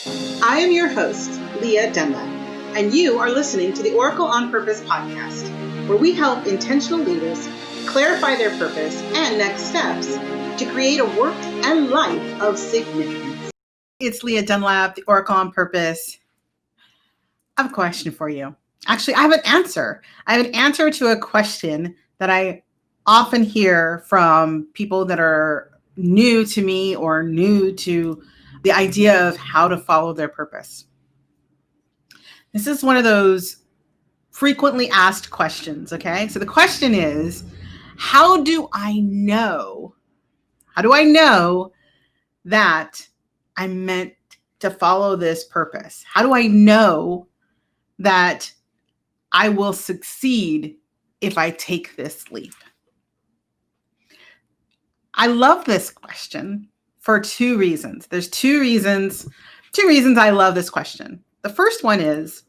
I am your host, Lia Dunlap, and you are listening to the Oracle on Purpose podcast, where we help intentional leaders clarify their purpose and next steps to create a work and life of significance. It's Lia Dunlap, the Oracle on Purpose. I have a question for you. Actually, I have an answer. I have an answer to a question that I often hear from people that are new to me or new to the idea of how to follow their purpose. This is one of those frequently asked questions, okay? So the question is, how do I know that I'm meant to follow this purpose? How do I know that I will succeed if I take this leap? I love this question for two reasons. There's two reasons I love this question. The first one is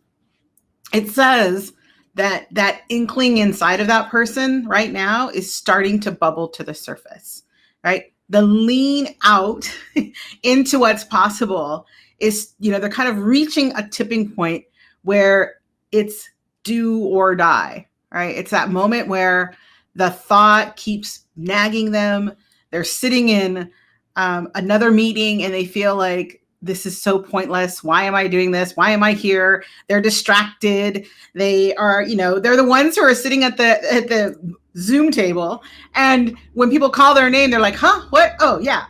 it says that inkling inside of that person right now is starting to bubble to the surface, right? The lean out into what's possible is, they're kind of reaching a tipping point where it's do or die, right? It's that moment where the thought keeps nagging them. They're sitting in another meeting and they feel like, this is so pointless. Why am I doing this? Why am I here? They're distracted. They are, they're the ones who are sitting at the Zoom table. And when people call their name, they're like, huh, what? Oh yeah.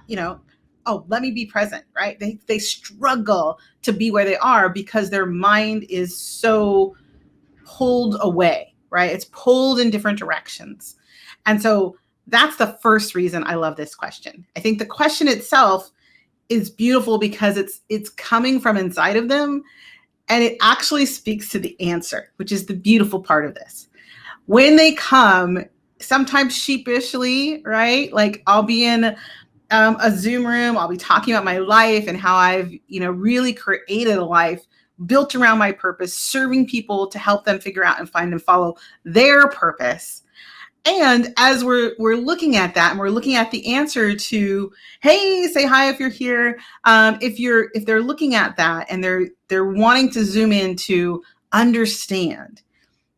Oh, let me be present, right? They struggle to be where they are because their mind is so pulled away, right? It's pulled in different directions. And so that's the first reason I love this question. I think the question itself is beautiful because it's coming from inside of them, and it actually speaks to the answer, which is the beautiful part of this. When they come, sometimes sheepishly, right? Like I'll be in a Zoom room, I'll be talking about my life and how I've, really created a life built around my purpose, serving people to help them figure out and find and follow their purpose. And as we're looking at that, and we're looking at the answer to, hey, say hi if you're here. If they're looking at that and they're wanting to zoom in to understand,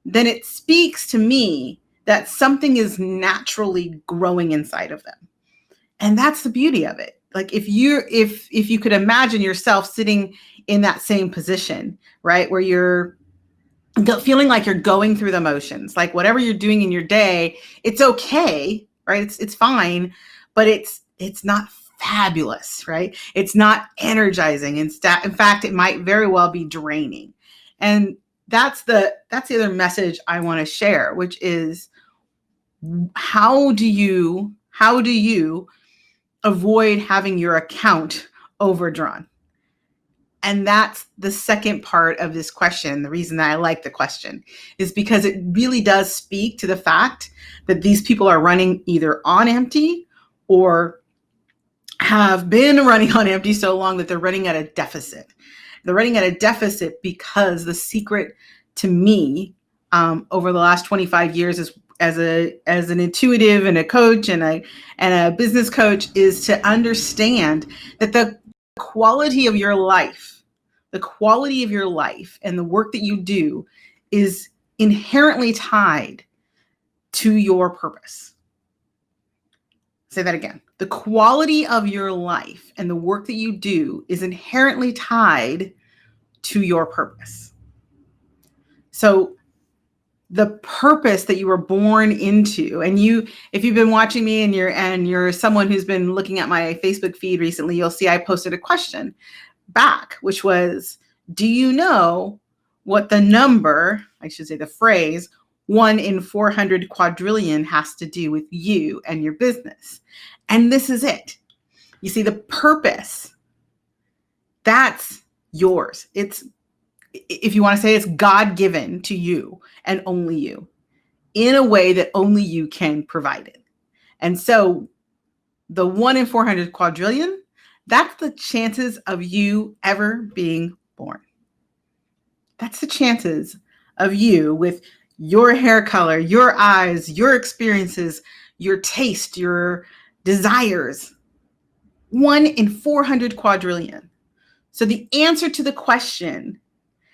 then it speaks to me that something is naturally growing inside of them, and that's the beauty of it. Like if you could imagine yourself sitting in that same position, right, where you're feeling like you're going through the motions, like whatever you're doing in your day, it's okay, right? It's fine, but it's not fabulous, right? It's not energizing. In fact, it might very well be draining. And that's the other message I want to share, which is how do you avoid having your account overdrawn? And that's the second part of this question. The reason that I like the question is because it really does speak to the fact that these people are running either on empty or have been running on empty so long that they're running at a deficit. They're running at a deficit because the secret to me over the last 25 years is as an intuitive and a coach and a business coach is to understand that the quality of your life and the work that you do is inherently tied to your purpose. Say that again. The quality of your life and the work that you do is inherently tied to your purpose. So the purpose that you were born into, and if you've been watching me and you're someone who's been looking at my Facebook feed recently, you'll see I posted a question back, which was, do you know what the phrase 1 in 400 quadrillion has to do with you and your business? And this is it. You see, the purpose, that's yours. It's, if you want to say, it's God-given to you and only you in a way that only you can provide it. And so the 1 in 400 quadrillion, that's the chances of you ever being born. That's the chances of you with your hair color, your eyes, your experiences, your taste, your desires. 1 in 400 quadrillion. So the answer to the question,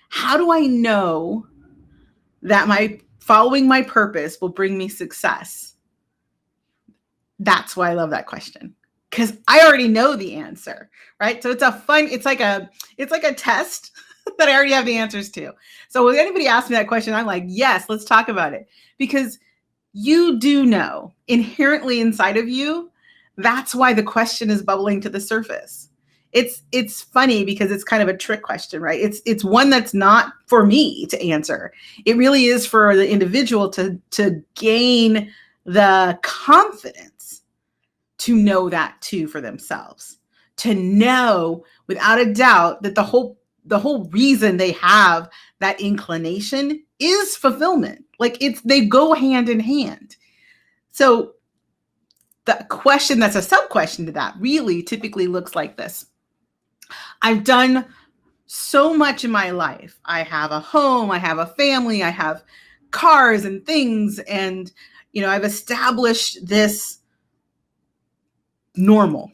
how do I know that my following my purpose will bring me success? That's why I love that question, because I already know the answer, right? So it's like a test that I already have the answers to. So when anybody asks me that question, I'm like, yes, let's talk about it, because you do know inherently inside of you. That's why the question is bubbling to the surface. It's funny because it's kind of a trick question, right? It's one that's not for me to answer. It really is for the individual to gain the confidence to know that too for themselves, to know without a doubt that the whole reason they have that inclination is fulfillment. Like they go hand in hand. So the question that's a sub question to that really typically looks like this. I've done so much in my life. I have a home, I have a family, I have cars and things, and I've established this normal.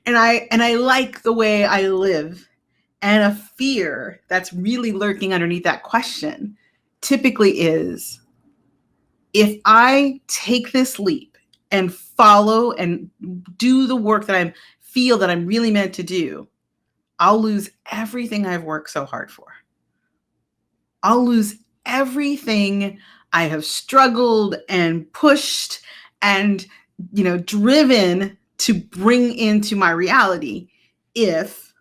and I like the way I live. And a fear that's really lurking underneath that question typically is, if I take this leap and follow and do the work that I feel that I'm really meant to do, I'll lose everything I've worked so hard for. I'll lose everything I have struggled and pushed and, driven to bring into my reality if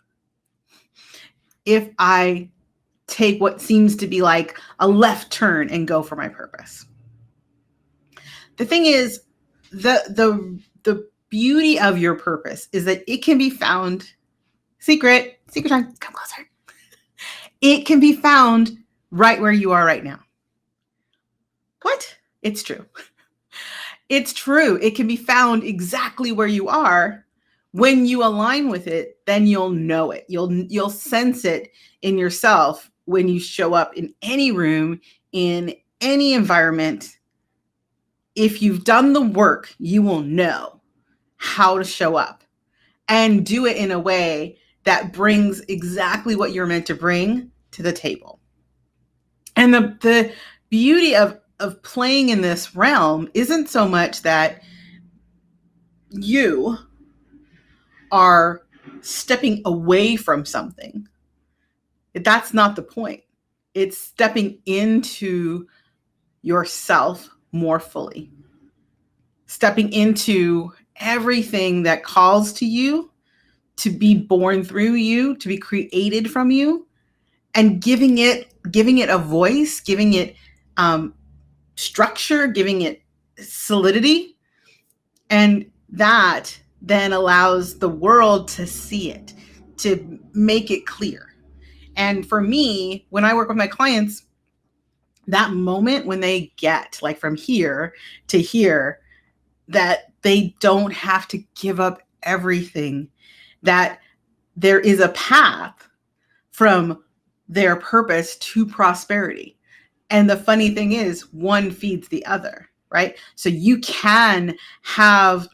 I take what seems to be like a left turn and go for my purpose. The thing is, the beauty of your purpose is that it can be found, secret time, come closer. It can be found right where you are right now. What? It's true. It's true. It can be found exactly where you are. When you align with it, then you'll know it. You'll sense it in yourself when you show up in any room, in any environment. If you've done the work, you will know how to show up and do it in a way that brings exactly what you're meant to bring to the table. And the beauty of playing in this realm isn't so much that you are stepping away from something. That's not the point. It's stepping into yourself more fully, stepping into everything that calls to you, to be born through you, to be created from you, and giving it a voice, giving it structure, giving it solidity. And that then allows the world to see it, to make it clear. And for me, when I work with my clients, that moment when they get like from here to here, that they don't have to give up everything, that there is a path from their purpose to prosperity. And the funny thing is, one feeds the other, right? So you can have,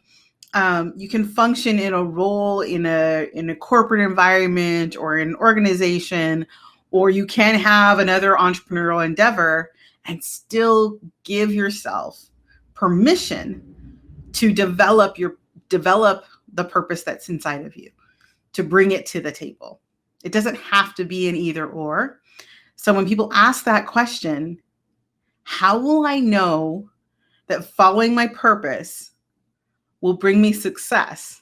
you can function in a role in a corporate environment or an organization, or you can have another entrepreneurial endeavor and still give yourself permission to develop the purpose that's inside of you, to bring it to the table. It doesn't have to be an either or. So when people ask that question, how will I know that following my purpose will bring me success?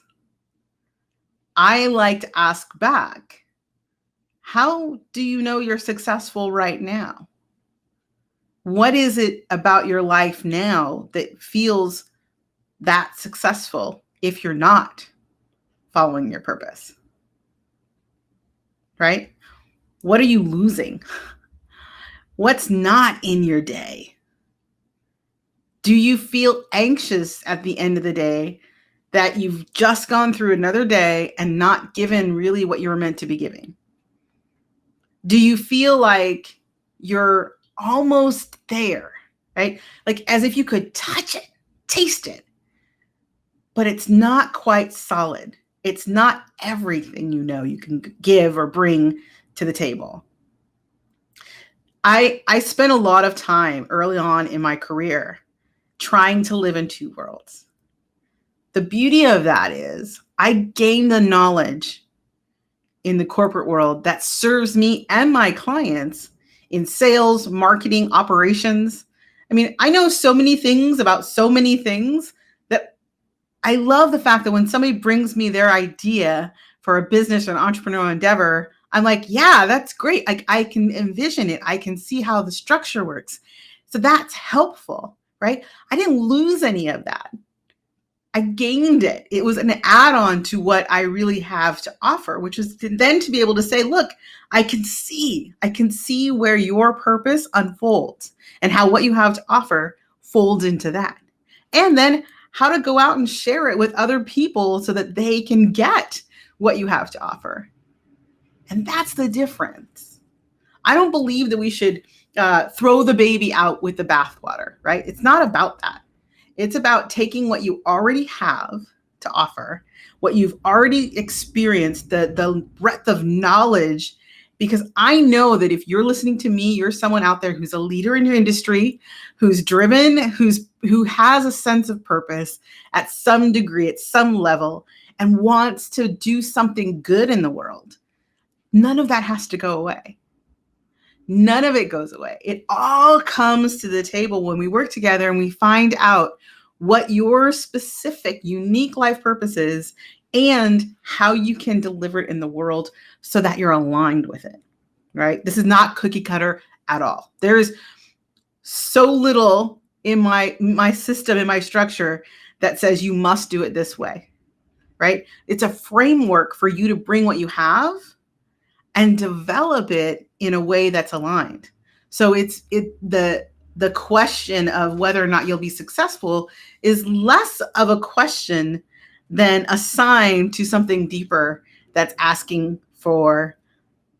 I like to ask back, how do you know you're successful right now? What is it about your life now that feels that successful if you're not following your purpose? Right? What are you losing? What's not in your day? Do you feel anxious at the end of the day that you've just gone through another day and not given really what you were meant to be giving? Do you feel like you're almost there, right? Like as if you could touch it, taste it, but it's not quite solid. It's not everything you can give or bring to the table. I spent a lot of time early on in my career trying to live in two worlds. The beauty of that is I gained the knowledge in the corporate world that serves me and my clients in sales, marketing, operations. I mean, I know so many things about so many things that I love the fact that when somebody brings me their idea for a business or an entrepreneurial endeavor, I'm like, yeah, that's great. I can envision it. I can see how the structure works. So that's helpful, right? I didn't lose any of that. I gained it. It was an add-on to what I really have to offer, which is then to be able to say, look, I can see where your purpose unfolds and how what you have to offer folds into that. And then how to go out and share it with other people so that they can get what you have to offer. And that's the difference. I don't believe that we should throw the baby out with the bathwater, right? It's not about that. It's about taking what you already have to offer, what you've already experienced, the breadth of knowledge, because I know that if you're listening to me, you're someone out there who's a leader in your industry, who's driven, who has a sense of purpose at some degree, at some level, and wants to do something good in the world. None of that has to go away. None of it goes away. It all comes to the table when we work together and we find out what your specific, unique life purpose is and how you can deliver it in the world so that you're aligned with it, right? This is not cookie cutter at all. There's so little in my system, in my structure that says you must do it this way, right? It's a framework for you to bring what you have and develop it in a way that's aligned. So the question of whether or not you'll be successful is less of a question than a sign to something deeper that's asking for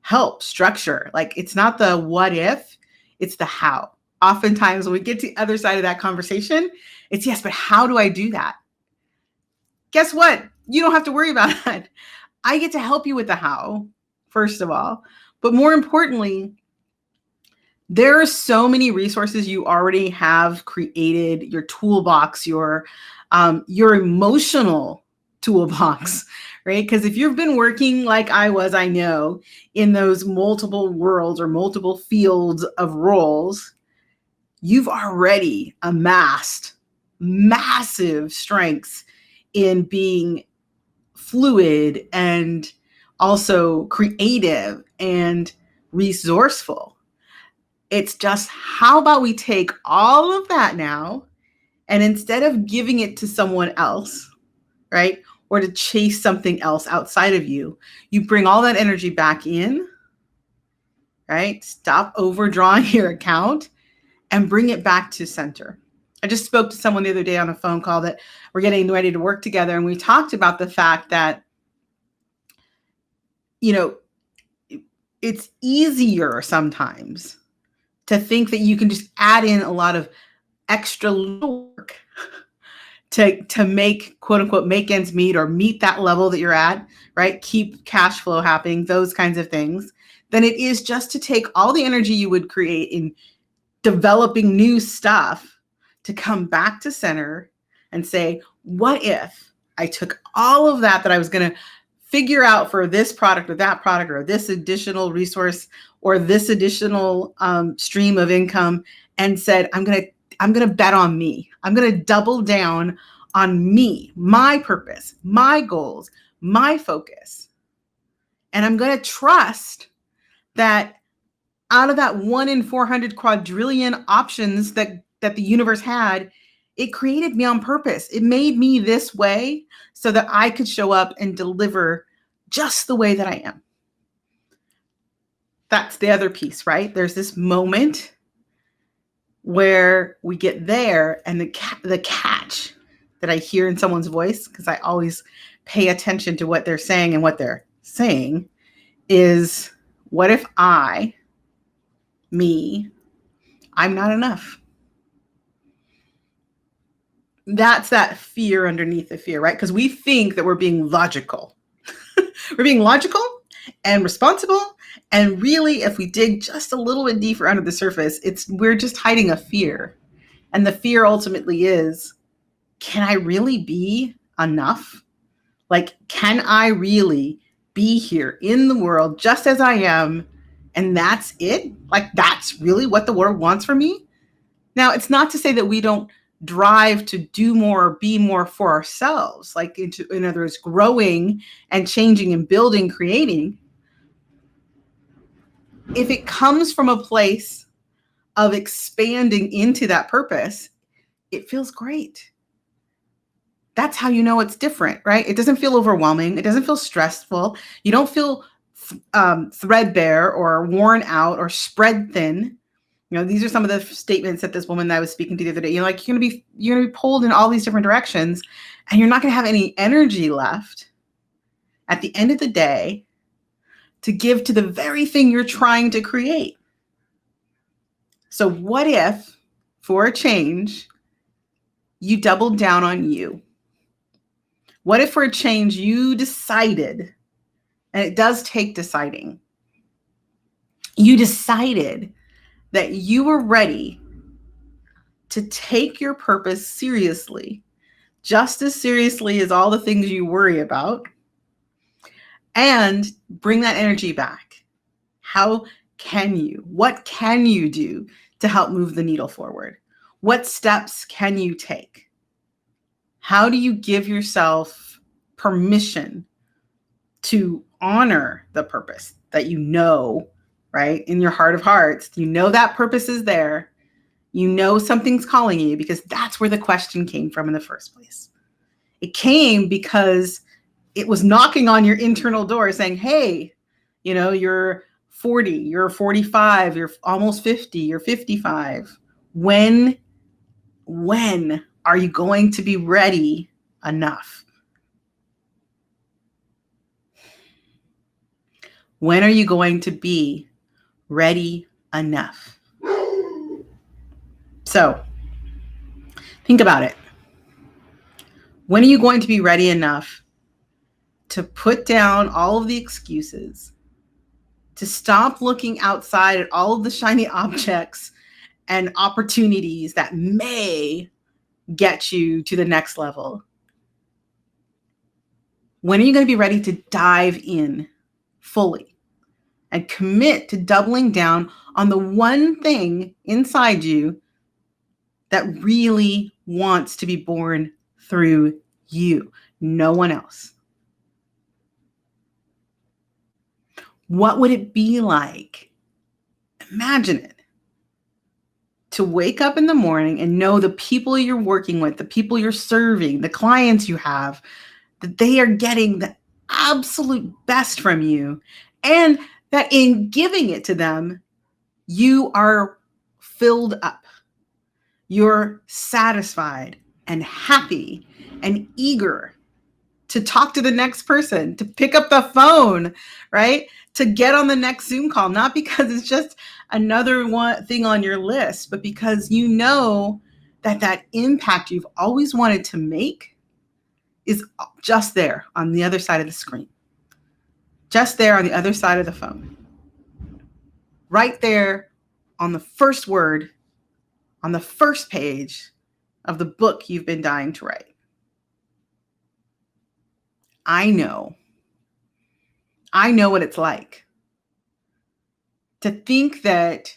help, structure. Like it's not the what if, it's the how. Oftentimes when we get to the other side of that conversation, it's yes, but how do I do that? Guess what? You don't have to worry about that. I get to help you with the how, first of all. But more importantly, there are so many resources you already have created, your toolbox, your emotional toolbox, right? Because if you've been working like I was, I know, in those multiple worlds or multiple fields of roles, you've already amassed massive strengths in being fluid and also creative and resourceful. It's just how about we take all of that now and instead of giving it to someone else, right? Or to chase something else outside of you, you bring all that energy back in, right? Stop overdrawing your account and bring it back to center. I just spoke to someone the other day on a phone call that we're getting ready to work together. And we talked about the fact that, you know, it's easier sometimes to think that you can just add in a lot of extra work to make quote unquote make ends meet or meet that level that you're at, right? Keep cash flow happening, those kinds of things, than it is just to take all the energy you would create in developing new stuff to come back to center and say, what if I took all of that I was going to figure out for this product or that product or this additional resource or this additional stream of income and said, I'm going to bet on me. I'm going to double down on me, my purpose, my goals, my focus. And I'm going to trust that out of that 1 in 400 quadrillion options that the universe had, it created me on purpose. It made me this way so that I could show up and deliver just the way that I am. That's the other piece, right? There's this moment where we get there and the catch that I hear in someone's voice, because I always pay attention to what they're saying and what they're saying, is what if I'm not enough? that's that fear underneath the fear, right? Because we think that we're being logical. We're being logical and responsible. And really, if we dig just a little bit deeper under the surface, we're just hiding a fear. And the fear ultimately is, can I really be enough? Like, can I really be here in the world just as I am? And that's it? Like, that's really what the world wants from me? Now, it's not to say that we don't drive to do more or be more for ourselves, like in other words, growing and changing and building, creating. If it comes from a place of expanding into that purpose, it feels great. That's how you know it's different, right? It doesn't feel overwhelming. It doesn't feel stressful. You don't feel threadbare or worn out or spread thin. These are some of the statements that this woman that I was speaking to the other day. Like, you're gonna be pulled in all these different directions, and you're not gonna have any energy left at the end of the day to give to the very thing you're trying to create. So what if, for a change, you doubled down on you? What if for a change you decided, and it does take deciding, you decided that you were ready to take your purpose seriously, just as seriously as all the things you worry about, and bring that energy back? How can you? What can you do to help move the needle forward? What steps can you take? How do you give yourself permission to honor the purpose that you know, right? In your heart of hearts, you know that purpose is there. You know something's calling you, because that's where the question came from in the first place. It came because it was knocking on your internal door saying, hey, you're 40, you're 45, you're almost 50, you're 55. When are you going to be ready enough? When are you going to be ready enough? So think about it. When are you going to be ready enough to put down all of the excuses, to stop looking outside at all of the shiny objects and opportunities that may get you to the next level? When are you going to be ready to dive in fully and commit to doubling down on the one thing inside you that really wants to be born through you, no one else? What would it be like? Imagine it. To wake up in the morning and know the people you're working with, the people you're serving, the clients you have, that they are getting the absolute best from you, and that in giving it to them, you are filled up. You're satisfied and happy and eager to talk to the next person, to pick up the phone, right? To get on the next Zoom call, not because it's just another one thing on your list, but because you know that impact you've always wanted to make is just there on the other side of the screen, just there on the other side of the phone, right there on the first word, on the first page of the book you've been dying to write. I know what it's like to think that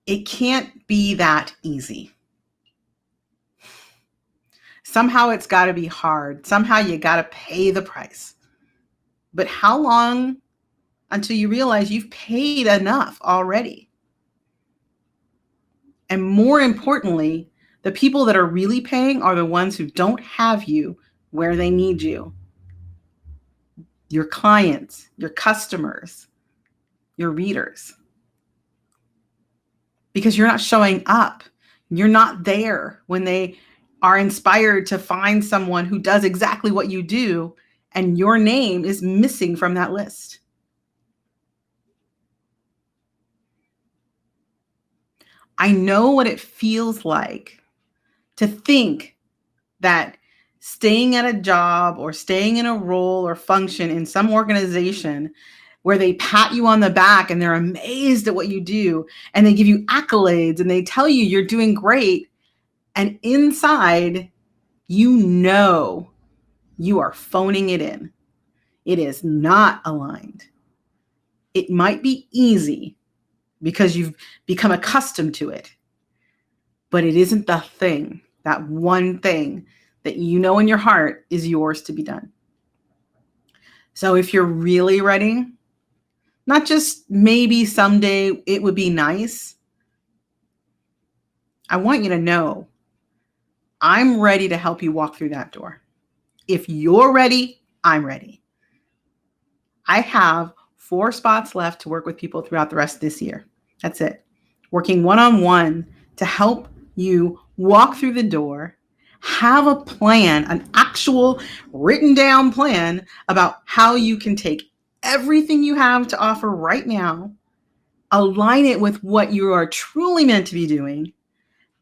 it can't be that easy. Somehow it's got to be hard. Somehow you got to pay the price. But how long until you realize you've paid enough already? And more importantly, the people that are really paying are the ones who don't have you where they need you. Your clients, your customers, your readers. Because you're not showing up. You're not there when they are inspired to find someone who does exactly what you do, and your name is missing from that list. I know what it feels like to think that staying at a job or staying in a role or function in some organization where they pat you on the back and they're amazed at what you do and they give you accolades and they tell you you're doing great, and inside, you know you are phoning it in. It is not aligned. It might be easy because you've become accustomed to it, but it isn't the thing, that one thing that you know in your heart is yours to be done. So if you're really ready, not just maybe someday it would be nice, I want you to know I'm ready to help you walk through that door. If you're ready, I'm ready. I have 4 spots left to work with people throughout the rest of this year. That's it. Working one-on-one to help you walk through the door, have a plan, an actual written down plan about how you can take everything you have to offer right now, align it with what you are truly meant to be doing,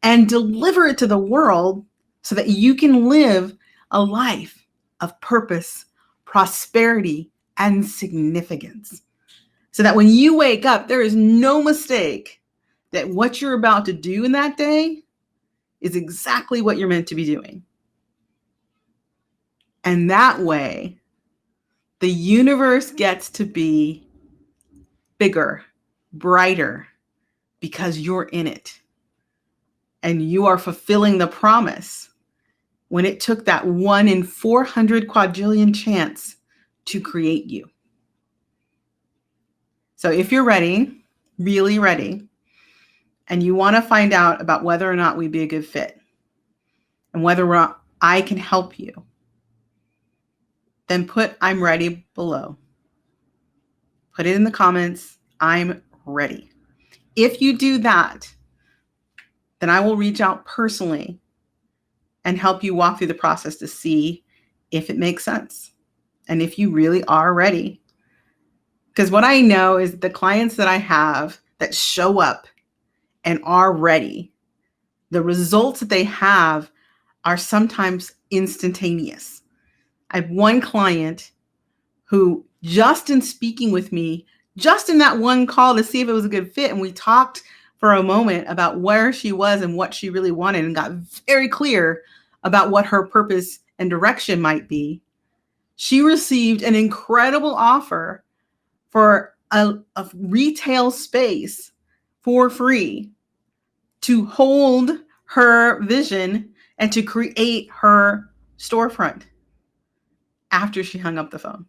and deliver it to the world so that you can live a life of purpose, prosperity, and significance. So that when you wake up, there is no mistake that what you're about to do in that day is exactly what you're meant to be doing. And that way, the universe gets to be bigger, brighter, because you're in it. And you are fulfilling the promise when it took that 1 in 400 quadrillion chance to create you. So if you're ready, really ready, and you want to find out about whether or not we'd be a good fit and whether or not I can help you, then put "I'm ready" below. Put it in the comments, "I'm ready." If you do that, then I will reach out personally and help you walk through the process to see if it makes sense and if you really are ready. Because what I know is the clients that I have that show up and are ready, the results that they have are sometimes instantaneous. I have one client who, just in speaking with me, just in that one call to see if it was a good fit, and we talked for a moment about where she was and what she really wanted and got very clear about what her purpose and direction might be, she received an incredible offer for a retail space for free to hold her vision and to create her storefront after she hung up the phone.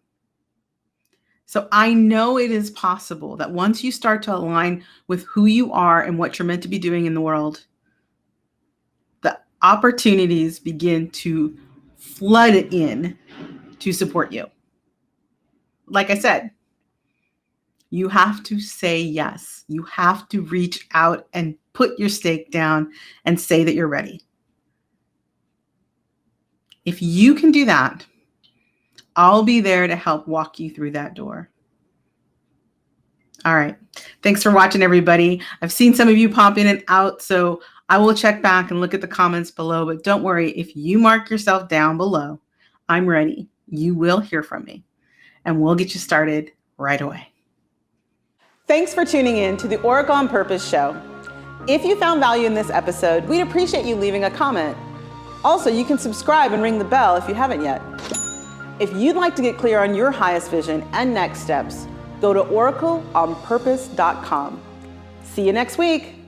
So I know it is possible that once you start to align with who you are and what you're meant to be doing in the world, the opportunities begin to flood in to support you. Like I said, you have to say yes. You have to reach out and put your stake down and say that you're ready. If you can do that, I'll be there to help walk you through that door. All right. Thanks for watching, everybody. I've seen some of you pop in and out, so I will check back and look at the comments below. But don't worry, if you mark yourself down below, "I'm ready," you will hear from me, and we'll get you started right away. Thanks for tuning in to the Oracle on Purpose show. If you found value in this episode, we'd appreciate you leaving a comment. Also, you can subscribe and ring the bell if you haven't yet. If you'd like to get clear on your highest vision and next steps, go to oracleonpurpose.com. See you next week.